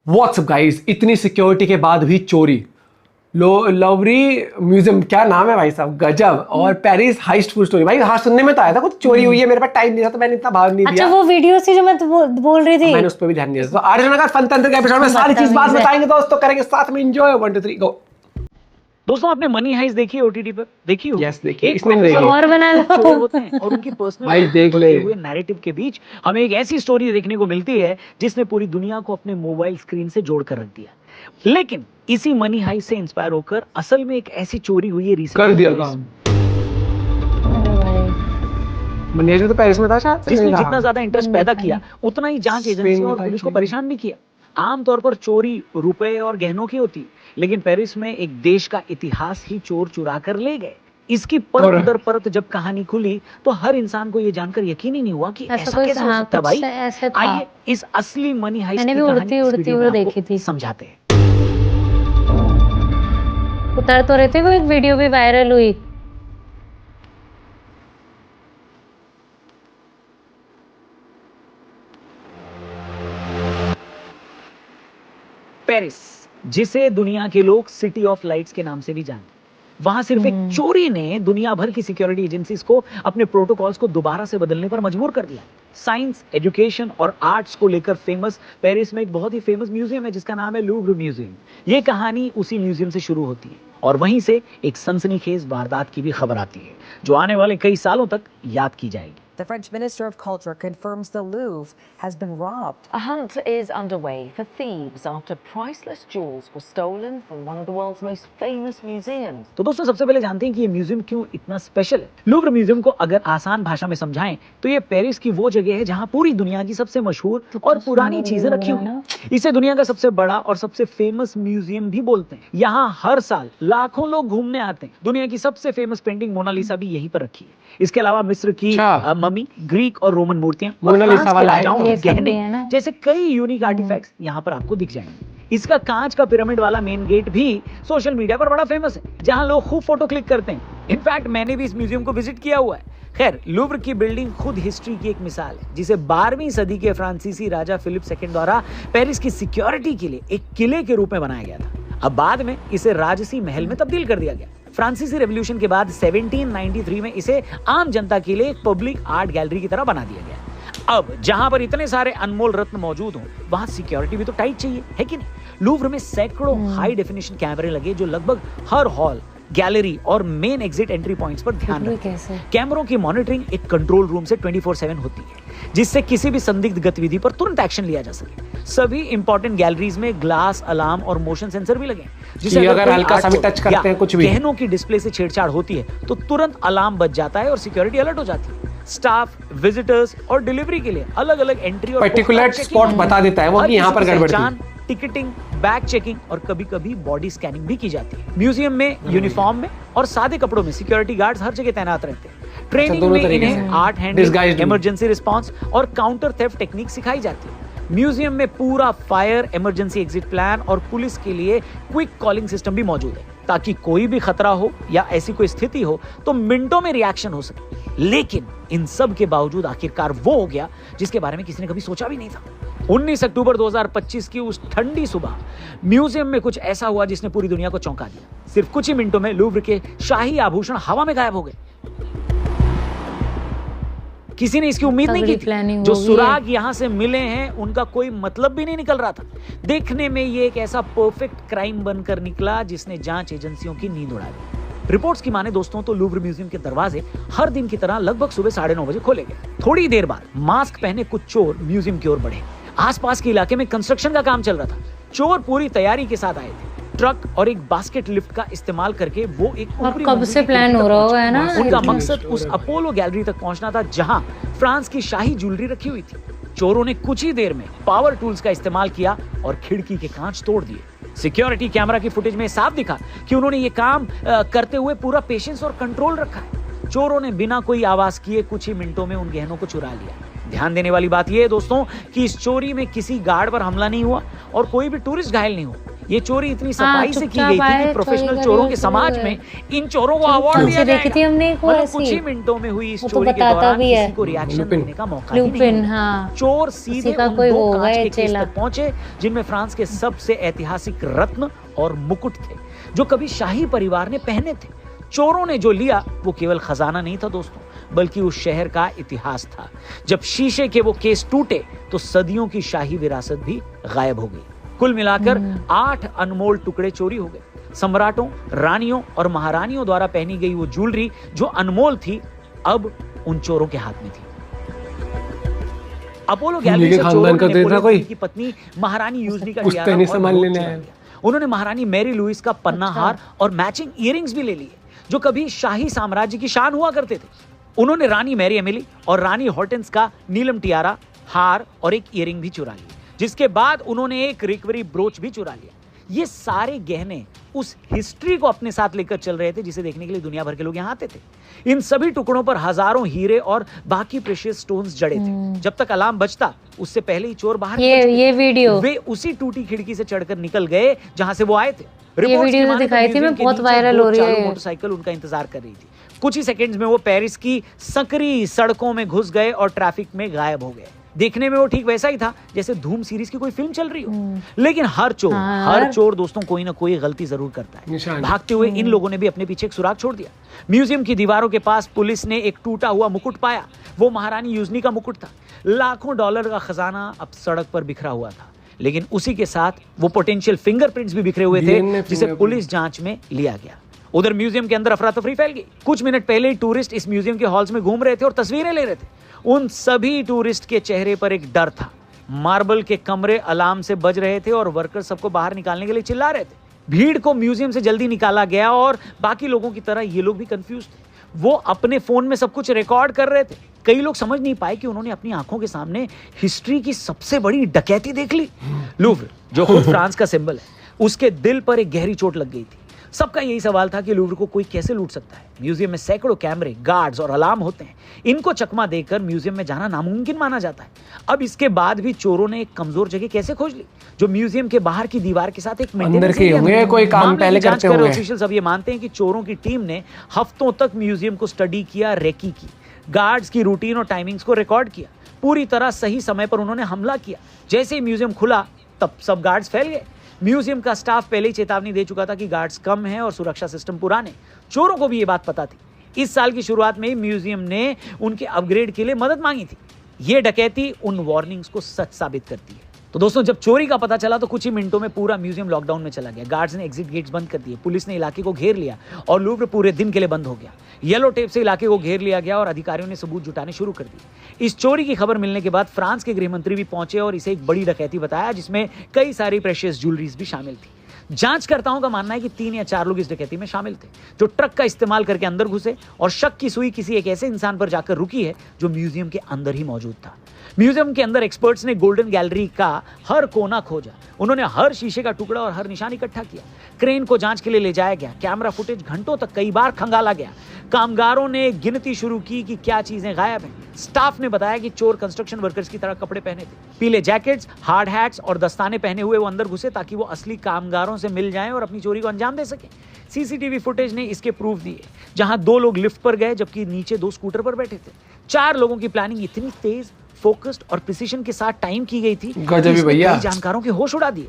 WhatsApp guys, इतनी security के बाद भी चोरी। लवरी म्यूजियम, क्या नाम है भाई साहब, गजब। और पेरिस हाइस्ट फुल स्टोरी। भाई हाँ, सुनने में तो आया था कुछ चोरी हुई है, मेरे पास टाइम नहीं था तो मैंने इतना भाव नहीं दिया। अच्छा, वो वीडियो थी जो मैं बोल रही थी, मैंने उस पर भी ध्यान दिया। तो अर्जुन का फन तंत्र के एपिसोड में सारी चीज बात बताएंगे दोस्तों, करेंगे साथ में एंजॉय। 1 2 3 गो। दोस्तों, आपने मनी हाइस्ट देखी है ओटीटी पर? देखी हो? यस, देखिए। इसने नहीं देखी और बना लो। चोर होते हैं और उनकी पर्सनल भाई देख ले। हुए नैरेटिव के बीच हमें एक ऐसी स्टोरी देखने को मिलती है जिसने पूरी दुनिया को अपने मोबाइल स्क्रीन से जोड़ कर रख दिया। लेकिन इसी मनी हाइस्ट से इंस्पायर होकर असल में एक ऐसी चोरी हुई है रिसेंट, कर दिया काम। मनीष तो पेरिस में था शायद, जिसने जितना ज्यादा इंटरेस्ट पैदा किया उतना ही जांच एजेंसी और पुलिस को परेशान भी किया। आमतौर पर चोरी रुपए और गहनों की होती, लेकिन पेरिस में एक देश का इतिहास ही चोर चुरा कर ले गए। इसकी परत दर परत जब कहानी खुली तो हर इंसान को ये जानकर यकीन ही नहीं हुआ कि ऐसा कैसे हो सकता है। भाई आइए इस असली मनी हाइस्ट मैंने भी उड़ती उड़ती हुई देखी थी, समझाते हैं। उतर तो रहे थे, वो एक वीडियो भी वायरल हुई। पेरिस, जिसे दुनिया के लोग सिटी ऑफ लाइट्स के नाम से भी जानते, वहां सिर्फ एक चोरी ने दुनिया भर की सिक्योरिटी एजेंसीज को अपने प्रोटोकॉल्स को दोबारा से बदलने पर मजबूर कर दिया। साइंस, एजुकेशन और आर्ट्स को लेकर फेमस पेरिस में एक बहुत ही फेमस म्यूजियम है जिसका नाम है लूव्र म्यूजियम। ये कहानी उसी म्यूजियम से शुरू होती है और वहीं से एक सनसनीखेज वारदात की भी खबर आती है जो आने वाले कई सालों तक याद की जाएगी। The French Minister of Culture confirms the Louvre has been robbed. A hunt is underway for thieves after priceless jewels were stolen from one of the world's most famous museums. तो दोस्तों, सबसे पहले जानते हैं कि ये म्यूजियम क्यों इतना स्पेशल है। लूव्र म्यूजियम को अगर आसान भाषा में समझाएं तो ये पेरिस की वो जगह है जहां पूरी दुनिया की सबसे मशहूर और पुरानी चीजें रखी हुई हैं। इसे दुनिया का सबसे बड़ा और सबसे फेमस म्यूजियम भी बोलते हैं। यहाँ हर साल लाखों लोग घूमने आते हैं। दुनिया की सबसे फेमस पेंटिंग मोनालिसा भी यहीं पर रखी है। इसके अलावा मिस्र की मम्मी, ग्रीक और रोमन मूर्तियां, मोनालिसा वाला गहने जैसे कई यूनिक आर्टिफैक्ट्स यहाँ पर आपको दिख जाएंगे। इसका कांच का पिरामिड वाला मेन गेट भी सोशल मीडिया पर बड़ा फेमस है, जहां लोग खूब फोटो क्लिक करते हैं। इनफैक्ट मैंने भी इस म्यूजियम को विजिट किया हुआ है। खैर, लूव्र की बिल्डिंग खुद हिस्ट्री की एक मिसाल है, जिसे 12वीं सदी के फ्रांसीसी राजा फिलिप II द्वारा पेरिस की सिक्योरिटी के लिए एक किले के रूप में बनाया गया था। अब बाद में इसे राजसी महल में तब्दील कर दिया गया। फ्रांसीसी रेवोल्यूशन के बाद 1793 में इसे आम जनता के लिए एक पब्लिक आर्ट गैलरी की तरह बना दिया गया। अब जहां पर इतने सारे अनमोल रत्न मौजूद हों, वहां सिक्योरिटी भी तो टाइट चाहिए, है कि नहीं? लूव्र में सैकड़ों हाई डेफिनेशन कैमरे लगे जो लगभग हर हॉल, गैलरी और मेन एग्जिट एंट्री पॉइंट्स पर ध्यान रखते हैं। कैमरों की मॉनिटरिंग एक कंट्रोल रूम से 24/7 होती है, जिससे किसी भी संदिग्ध गतिविधि पर तुरंत एक्शन लिया जा सके। सभी इंपॉर्टेंट गैलरीज में ग्लास, अलार्म और मोशन सेंसर भी लगे हैं, जिससे अगर हल्का सा भी टच करते हैं, कुछ भी गहनों की डिस्प्ले से छेड़छाड़ होती है तो तुरंत अलार्म बज जाता है और सिक्योरिटी अलर्ट हो जाती है। स्टाफ, विजिटर्स और डिलीवरी के लिए अलग अलग एंट्री और पर्टिकुलर स्पॉट बता देता है वो कि यहाँ पर गड़बड़ है। टिकटिंग, बैग चेकिंग और कभी-कभी बॉडी स्कैनिंग भी की जाती है। म्यूजियम में यूनिफॉर्म में और सादे कपड़ों में सिक्योरिटी गार्ड्स हर जगह तैनात रहते हैं। ट्रेनिंग में इन्हें आर्ट हैंडलिंग, इमरजेंसी रिस्पांस और काउंटर थेफ्ट टेक्निक सिखाई जाती है। म्यूजियम में पूरा फायर, इमरजेंसी एग्जिट प्लान और पुलिस के लिए क्विक कॉलिंग सिस्टम भी मौजूद है, ताकि कोई भी खतरा हो या ऐसी कोई स्थिति हो तो मिनटों में रिएक्शन हो सके। लेकिन इन सब के बावजूद आखिरकार वो हो गया जिसके बारे में किसी ने कभी सोचा भी नहीं था। 19 अक्टूबर 2025 की उस ठंडी सुबह म्यूजियम में कुछ ऐसा हुआ जिसने पूरी दुनिया को चौंका दिया। सिर्फ कुछ ही मिनटों में लूव्र के शाही आभूषण हवा में गायब हो गए। किसी ने इसकी उम्मीद नहीं की थी। जो सुराग यहाँ से मिले हैं उनका कोई मतलब भी नहीं निकल रहा था। देखने में ये एक ऐसा परफेक्ट क्राइम बनकर निकला जिसने जांच एजेंसियों की नींद उड़ा दी। रिपोर्ट्स की माने दोस्तों तो लूव्र म्यूजियम के दरवाजे हर दिन की तरह लगभग सुबह 9:30 बजे खोले गए। थोड़ी देर बाद मास्क पहने कुछ चोर म्यूजियम की ओर बढ़े। आसपास के इलाके में कंस्ट्रक्शन का काम चल रहा था। चोर पूरी तैयारी के साथ आए थे। ट्रक और एक बास्केट लिफ्ट का इस्तेमाल करके वो एक कब से प्लान हो रहा होगा, है ना? उनका मकसद उस अपोलो गैलरी तक पहुंचना था जहां फ्रांस की शाही ज्वेलरी रखी हुई थी। चोरों ने कुछ ही देर में पावर टूल्स का इस्तेमाल किया और खिड़की के कांच तोड़ दिए। सिक्योरिटी कैमरा की फुटेज में साफ दिखा कि उन्होंने ये काम करते हुए पूरा पेशेंस और कंट्रोल रखा है। चोरों ने बिना कोई आवाज किए कुछ ही मिनटों में उन गहनों को चुरा लिया। ध्यान देने वाली बात यह है दोस्तों कि इस चोरी में किसी गार्ड पर हमला नहीं हुआ और कोई भी टूरिस्ट घायल नहीं हुआ। ये चोरी इतनी सफाई से की चुपचाप गई थी आए, कि प्रोफेशनल चोरी चोरों करी, के चोरी समाज करी। में इन चोरों को अवार्ड दिया देखी थी जाएगा। हमने एक वो मतलब ऐसी। कुछ ही मिनटों में हुई इस वो तो चोरी के बताता दौरान भी है। किसी को रिएक्शन लुपिन। देने का मौका ही नहीं लुपिन, मिला। हाँ। चोर सीधे उसी का उन कोई दो वो कांच होगा के ये केस चेला। तक पहुंचे जिनमें फ्रांस के सबसे ऐतिहासिक रत्न और मुकुट थे, जो कभी शाही परिवार ने पहने थे। चोरों ने जो लिया वो केवल खजाना नहीं था दोस्तों, बल्कि उस शहर का इतिहास था। जब शीशे के वो केस टूटे तो सदियों की शाही विरासत भी गायब हो गई। कुल मिलाकर 8 अनमोल टुकड़े चोरी हो गए। सम्राटों, रानियों और महारानियों द्वारा पहनी गई वो ज्वेलरी जो अनमोल थी, अब उन चोरों के हाथ में थी। अपोलो गैलरी से चोरों ने नेपोलियन की पत्नी महारानी यूजनी का कुछ तो टियारा नहीं और संभाल नोट लेना चुरा है। लिया। उन्होंने महारानी मैरी लुइस का पन्ना हार और मैचिंग इयररिंग्स भी ले लिए, जो कभी शाही साम्राज्य की शान हुआ करते थे। उन्होंने रानी मैरी एमिली और रानी हॉर्टेंस का नीलम टियारा, हार और एक इयररिंग भी चुरा ली, जिसके बाद उन्होंने एक रिकवरी ब्रोच भी चुरा लिया। ये सारे गहने उस हिस्ट्री को अपने साथ लेकर चल रहे थे जिसे देखने के लिए दुनिया भर के लोग यहाँ आते थे। इन सभी टुकड़ों पर हजारों हीरे और बाकी प्रेशियस स्टोन्स जड़े थे। जब तक अलार्म बजता उससे पहले ही चोर बाहर निकल चुके ये थे। वीडियो वे उसी टूटी खिड़की से चढ़कर निकल गए जहां से वो आए थे। रिपोर्ट्स वीडियो की तो माने तो दिखाई थी, म्यूजियम मैं के बहुत नीचे वायरल दो हो रही है चालू ये। मोटरसाइकिल उनका इंतजार कर रही थी। कुछ ही सेकंड्स में वो पेरिस की संकरी सड़कों में घुस गए और ट्रैफिक में गायब हो गए। देखने में वो ठीक वैसा ही था जैसे धूम सीरीज की कोई फिल्म चल रही हो। लेकिन हर चोर दोस्तों कोई ना कोई गलती जरूर करता है। निशान। भागते हुए इन लोगों ने भी अपने पीछे एक सुराग छोड़ दिया। म्यूजियम की दीवारों के पास पुलिस ने एक टूटा हुआ मुकुट पाया। वो महारानी यूजनी का मुकुट था। लाखों डॉलर का खजाना अब सड़क पर बिखरा हुआ था, लेकिन उसी के साथ वो पोटेंशियल फिंगरप्रिंट्स भी बिखरे हुए थे, DNA जिसे fingerprint। पुलिस जांच में लिया गया। उधर म्यूजियम के अंदर अफरा तफरी फैल गई। कुछ मिनट पहले ही टूरिस्ट इस म्यूजियम के हॉल्स में घूम रहे थे और तस्वीरें ले रहे थे। उन सभी टूरिस्ट के चेहरे पर एक डर था। मार्बल के कमरे अलार्म से बज रहे थे और वर्कर सबको बाहर निकालने के लिए चिल्ला रहे थे। भीड़ को म्यूजियम से जल्दी निकाला गया और बाकी लोगों की तरह ये लोग भी कंफ्यूज थे। वो अपने फोन में सब कुछ रिकॉर्ड कर रहे थे। कई लोग समझ नहीं पाए कि उन्होंने अपनी आंखों के सामने हिस्ट्री की सबसे बड़ी डकैती देख ली। लूव्र, जो खुद फ्रांस का सिंबल है, उसके दिल पर एक गहरी चोट लग गई थी। सबका यही सवाल था कि लूव्र को कोई कैसे लूट सकता है। म्यूजियम में सैकड़ों कैमरे, गार्ड्स और अलार्म होते हैं। इनको चकमा देकर म्यूजियम में जाना नामुमकिन माना जाता है। अब इसके बाद भी चोरों ने एक कमजोर जगह कैसे खोज ली, जो म्यूजियम के बाहर की दीवार के साथ एक अंदर के होंगे, कोई काम पहले करते होंगे। ऑफिशियल्स अब ये मानते हैं कि चोरों की टीम ने हफ्तों तक म्यूजियम को स्टडी किया, रेकी की, गार्ड्स की रूटीन और टाइमिंग्स को रिकॉर्ड किया। पूरी तरह सही समय पर उन्होंने हमला किया। जैसे ही म्यूजियम खुला तब सब गार्ड्स फैल गए। म्यूजियम का स्टाफ पहले ही चेतावनी दे चुका था कि गार्ड्स कम हैं और सुरक्षा सिस्टम पुराने। चोरों को भी ये बात पता थी। इस साल की शुरुआत में ही म्यूजियम ने उनके अपग्रेड के लिए मदद मांगी थी। ये डकैती उन वार्निंग्स को सच साबित करती है। तो दोस्तों, जब चोरी का पता चला तो कुछ ही मिनटों में पूरा म्यूजियम लॉकडाउन में चला गया। गार्ड्स ने एग्जिट गेट्स बंद कर दिए, पुलिस ने इलाके को घेर लिया और लूव्र पूरे दिन के लिए बंद हो गया। येलो टेप से इलाके को घेर लिया गया और अधिकारियों ने सबूत जुटाने शुरू कर दिए। इस चोरी की खबर मिलने के बाद फ्रांस के गृह मंत्री भी पहुंचे और इसे एक बड़ी डकैती बताया, जिसमें कई सारी प्रेशियस ज्वेलरीज भी शामिल थी। जांचकर्ताओं का मानना है कि 3 या 4 लोग इस डकैती में शामिल थे, जो ट्रक का इस्तेमाल करके अंदर घुसे और शक की सुई किसी एक ऐसे इंसान पर जाकर रुकी है जो म्यूजियम के अंदर ही मौजूद था। म्यूजियम के अंदर एक्सपर्ट्स ने गोल्डन गैलरी का हर कोना खोजा। उन्होंने हर शीशे का टुकड़ा और हर निशान इकट्ठा किया। क्रेन को जांच के लिए ले जाया गया। कैमरा फुटेज घंटों तक कई बार खंगाला गया। कामगारों ने गिनती शुरू की कि क्या चीजें गायब हैं। स्टाफ ने बताया कि चोर कंस्ट्रक्शन वर्कर्स की तरह कपड़े पहने थे। पीले जैकेट्स, हार्ड हैट्स और दस्ताने पहने हुए वो अंदर घुसे ताकि वो असली कामगारों से मिल जाएं और अपनी चोरी को अंजाम दे सकें। सीसीटीवी फुटेज ने इसके प्रूफ दिए, जहां 2 लोग लिफ्ट पर गए जबकि नीचे 2 स्कूटर पर बैठे थे। 4 लोगों की प्लानिंग इतनी तेज, फोकस्ड और प्रिसिशन के साथ टाइम की गई थी गजब ही भैया। कई जानकारों के होश उड़ा दिए।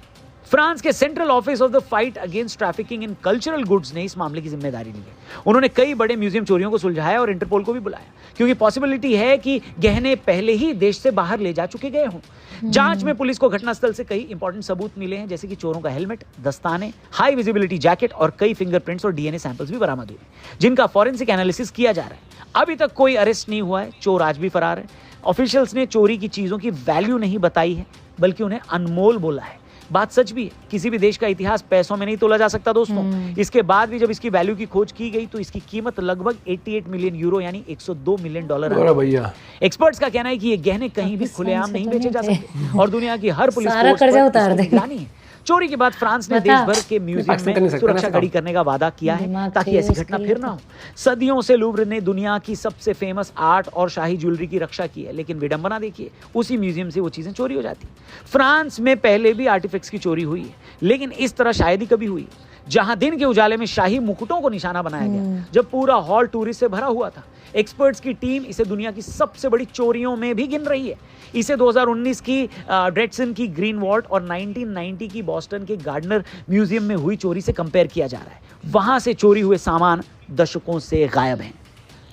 फ्रांस के central office of the fight against trafficking in cultural goods ने इस मामले की जिम्मेदारी ली है। उन्होंने कई बड़े म्यूजियम चोरियों को सुलझाया और इंटरपोल को भी बुलाया, क्योंकि पॉसिबिलिटी है कि गहने पहले ही देश से बाहर ले जा चुके गए हों। जांच में पुलिस को घटनास्थल से कई इंपॉर्टेंट सबूत मिले हैं, जैसे कि चोरों का हेलमेट, दस्ताने, हाई विजिबिलिटी जैकेट और कई फिंगरप्रिंट्स और डीएनए सैंपल्स भी बरामद हुए, जिनका फॉरेंसिक एनालिसिस किया जा रहा है। अभी तक कोई अरेस्ट नहीं हुआ है। चोर आज भी फरार है। ऑफिशियल्स ने चोरी की चीजों की वैल्यू नहीं बताई है, बल्कि उन्हें अनमोल बोला है। बात सच भी है। किसी भी देश का इतिहास पैसों में नहीं तोला जा सकता दोस्तों। इसके बाद भी जब इसकी वैल्यू की खोज की गई तो इसकी कीमत लगभग 88 मिलियन यूरो यानी 102 मिलियन डॉलर अरे भैया, एक्सपर्ट्स का कहना है कि ये गहने कहीं भी खुलेआम नहीं बेचे जा सकते और दुनिया की हर पुलिस सारा फोर्स कर्जा पर उतार इसकी देंगे। निगरानी है। चोरी के बाद फ्रांस ने बता। देश भर के म्यूजियम पाकिस्तान कर नहीं में सकता सुरक्षा ना, कड़ी करने का वादा किया है दिमाग ताकि चाहिए ऐसी उसके घटना लिए फिर ना तो। हो। सदियों से लूव्र ने दुनिया की सबसे फेमस आर्ट और शाही ज्वेलरी की रक्षा की है, लेकिन विडंबना देखिए, उसी म्यूजियम से वो चीजें चोरी हो जाती। फ्रांस में पहले भी आर्टिफैक्ट्स की चोरी हुई है, लेकिन इस तरह शायद ही कभी हुई, जहां दिन के उजाले में शाही मुकुटों को निशाना बनाया गया, जब पूरा हॉल टूरिस्ट से भरा हुआ था। एक्सपर्ट्स की टीम इसे दुनिया की सबसे बड़ी चोरियों में भी गिन रही है। इसे 2019 की ड्रेडसन की ग्रीन वॉल्ट और 1990 की बॉस्टन के गार्डनर म्यूजियम में हुई चोरी से कंपेयर किया जा रहा है। वहां से चोरी हुए सामान दशकों से गायब हैं।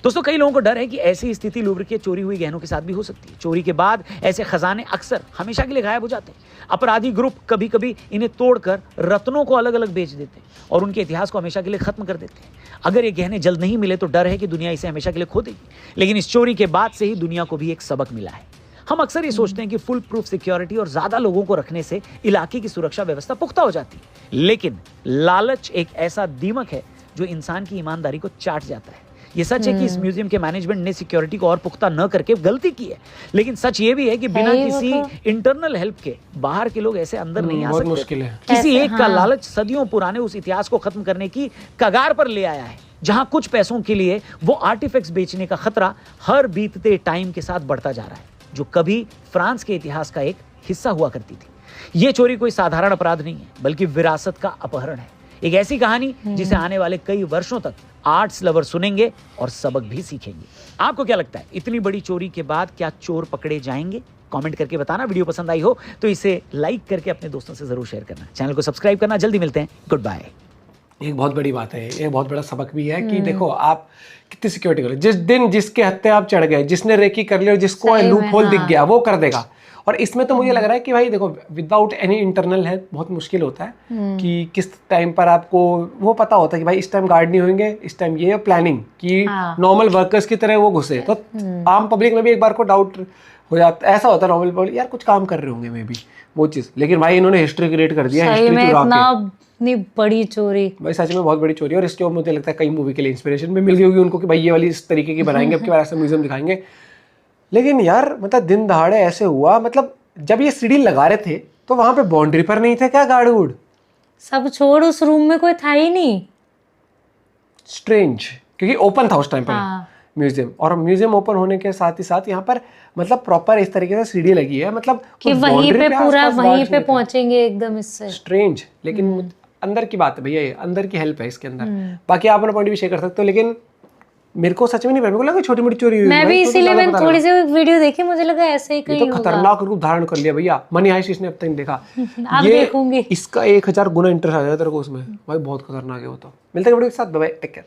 दोस्तों, कई लोगों को डर है कि ऐसी स्थिति लूव्र के चोरी हुई गहनों के साथ भी हो सकती है। चोरी के बाद ऐसे खजाने अक्सर हमेशा के लिए गायब हो जाते हैं। अपराधी ग्रुप कभी कभी इन्हें तोड़कर रत्नों को अलग अलग बेच देते हैं और उनके इतिहास को हमेशा के लिए खत्म कर देते हैं। अगर ये गहने जल्द नहीं मिले तो डर है कि दुनिया इसे हमेशा के लिए खो देगी, लेकिन इस चोरी के बाद से ही दुनिया को भी एक सबक मिला है। हम अक्सर ये सोचते हैं कि फुल प्रूफ सिक्योरिटी और ज्यादा लोगों को रखने से इलाके की सुरक्षा व्यवस्था पुख्ता हो जाती है, लेकिन लालच एक ऐसा दीमक है जो इंसान की ईमानदारी को चाट जाता है। ये सच है कि इस म्यूजियम के मैनेजमेंट ने सिक्योरिटी को और पुख्ता न करके गलती की है, लेकिन सच ये भी है कि बिना है ही वो किसी तो। इंटरनल हेल्प के बाहर के लोग ऐसे अंदर नहीं आ बहुत सकते। मुश्किल है। किसी कैसे? एक का हाँ। लालच सदियों पुराने उस इतिहास को खत्म करने की कगार पर ले आया है, जहां कुछ पैसों के लिए वो आर्टिफैक्ट्स बेचने का खतरा हर बीतते टाइम के साथ बढ़ता जा रहा है, जो कभी फ्रांस के इतिहास का एक हिस्सा हुआ करती थी। ये चोरी कोई साधारण अपराध नहीं है, बल्कि विरासत का अपहरण है। एक ऐसी कहानी जिसे आने वाले कई वर्षों तक आर्ट्स लवर सुनेंगे और सबक भी सीखेंगे। आपको क्या लगता है, इतनी बड़ी चोरी के बाद क्या चोर पकड़े जाएंगे? कमेंट करके बताना। वीडियो पसंद आई हो तो इसे लाइक करके अपने दोस्तों से जरूर शेयर करना, चैनल को सब्सक्राइब करना। जल्दी मिलते हैं, गुड बाय। एक बहुत बड़ी बात है, एक बहुत बड़ा सबक भी है कि देखो आप कितनी सिक्योरिटी करो। जिस दिन जिसके हत्थे आप चढ़ गए, जिसने रेकी कर लिया और जिसको सही लूप में, होल दिख हाँ। गया वो कर देगा। और इसमें तो मुझे लग रहा है कि भाई देखो, विदाउट एनी इंटरनल है बहुत मुश्किल होता है कि किस टाइम पर आपको वो पता होता है कि भाई इस टाइम गार्ड नहीं होंगे, इस टाइम ये प्लानिंग कि हाँ। नॉर्मल वर्कर्स की तरह वो घुसे। तो आम पब्लिक में भी एक बार को डाउट हो जाता, ऐसा होता है नॉर्मल पब्लिक, यार कुछ काम कर रहे होंगे मे बी वो चीज़। लेकिन भाई इन्होंने हिस्ट्री क्रिएट कर दिया, सही हिस्ट्री में चुरा इतना के। इतनी बड़ी चोरी। भाई सच में बहुत बड़ी चोरी है। और इसके ऊपर मुझे लगता है कई मूवी के लिए इंस्पिरेशन भी मिल गई होगी उनको कि भाई ये वाली इस तरीके की बनाएंगे, अब के बाद ऐसा म्यूजियम दिखाएंगे। लेकिन यार मतलब दिन दहाड़े ऐसे हुआ, मतलब जब ये सीढ़ी लगा रहे थे तो वहां पे बाउंड्री पर नहीं थे क्या गार्ड वुड? सब छोड़, उस रूम में कोई था ही नहीं। स्ट्रेंज, क्योंकि ओपन था उस टाइम पर हाँ। म्यूजियम, और म्यूजियम ओपन होने के साथ ही साथ यहाँ पर मतलब प्रॉपर इस तरीके से सीढ़ी लगी है, मतलब कि वहीं पे पूरा वहीं पे पहुंचेंगे एकदम इससे। स्ट्रेंज। लेकिन अंदर की बात है भैया, ये अंदर की हेल्प है इसके अंदर। बाकी आप अपना पॉइंट भी शेयर कर सकते हो, लेकिन मेरे को सच में नहीं पता, मेरे को लगा छोटी मोटी चोरी हुई। मैं भी भाई, तो इसीलिए ज़्यादा मैंने पता थोड़ी लगा। सी वीडियो देखी, मुझे लगा ऐसे ही ये कहीं तो होगा। खतरनाक रूप धारण कर लिया भैया। मनी हाइस्ट इसने अब तक नहीं देखा। अब देखूंगी। इसका 1000 गुना इंटरेस्ट आ जाएगा तेरे को उसमें। भाई बहुत खतरनाक है वो तो। मिलते हैं वीडियो के साथ, बाय बाय, टेक केयर।